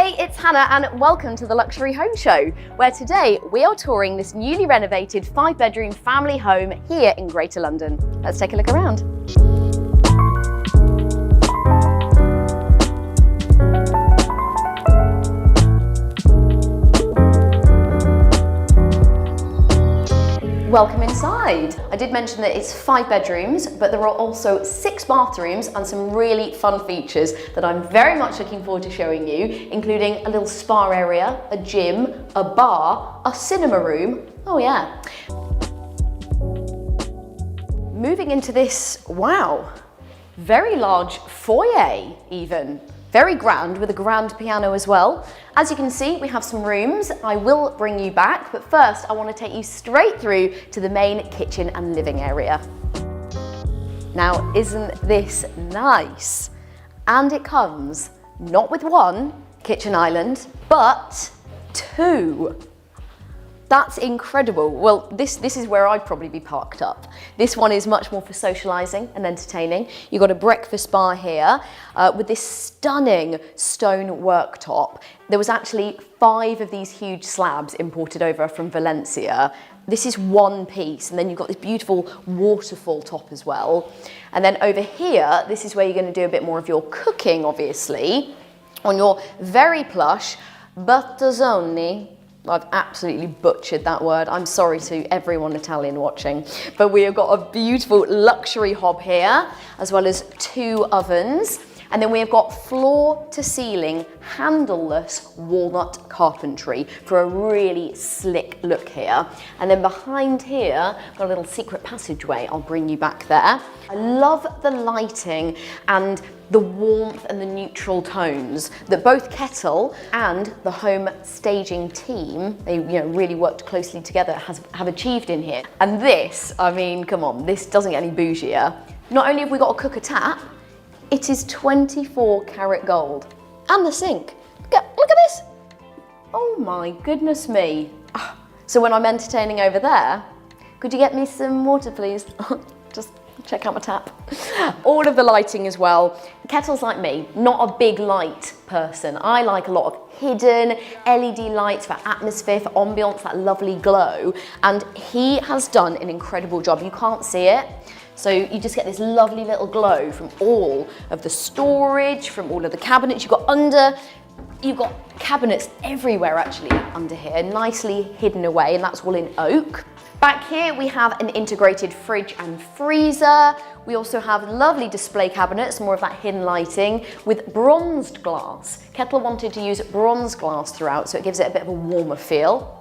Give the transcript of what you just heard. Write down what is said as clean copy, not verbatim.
Hey, it's Hannah and welcome to the Luxury Home Show, where today we are touring this newly renovated 5-bedroom family home here in Greater London. Let's take a look around. Welcome inside. I did mention that it's 5 bedrooms, but there are also 6 bathrooms and some really fun features that I'm very much looking forward to showing you, including a little spa area, a gym, a bar, a cinema room. Oh yeah. Moving into this, wow, very large foyer even. Very grand, with a grand piano as well. As you can see, we have some rooms. I will bring you back, but first I want to take you straight through to the main kitchen and living area. Now, isn't this nice? And it comes not with one kitchen island, but 2. That's incredible. Well, this is where I'd probably be parked up. This one is much more for socialising and entertaining. You've got a breakfast bar here with this stunning stone worktop. There was actually 5 of these huge slabs imported over from Valencia. This is one piece, and then you've got this beautiful waterfall top as well. And then over here, this is where you're going to do a bit more of your cooking, obviously, on your very plush Bertazzoni. I've absolutely butchered that word. I'm sorry to everyone Italian watching. But we have got a beautiful luxury hob here, as well as 2 ovens. And then we have got floor to ceiling, handleless walnut carpentry for a really slick look here. And then behind here, got a little secret passageway. I'll bring you back there. I love the lighting and the warmth and the neutral tones that both Kettle and the home staging team, they really worked closely together, have achieved in here. And this, I mean, come on, this doesn't get any bougier. Not only have we got a cooker tap, it is 24 karat gold. And the sink. Look at this. Oh my goodness me. So when I'm entertaining over there, could you get me some water, please? Just check out my tap. All of the lighting as well. Kettle's like me, not a big light person. I like a lot of hidden LED lights for atmosphere, for ambience, that lovely glow. And he has done an incredible job. You can't see it. So you just get this lovely little glow from all of the storage, from all of the cabinets you've got cabinets everywhere actually under here, nicely hidden away, and that's all in oak. Back here we have an integrated fridge and freezer. We also have lovely display cabinets, more of that hidden lighting with bronzed glass. Kettle wanted to use bronze glass throughout, so it gives it a bit of a warmer feel.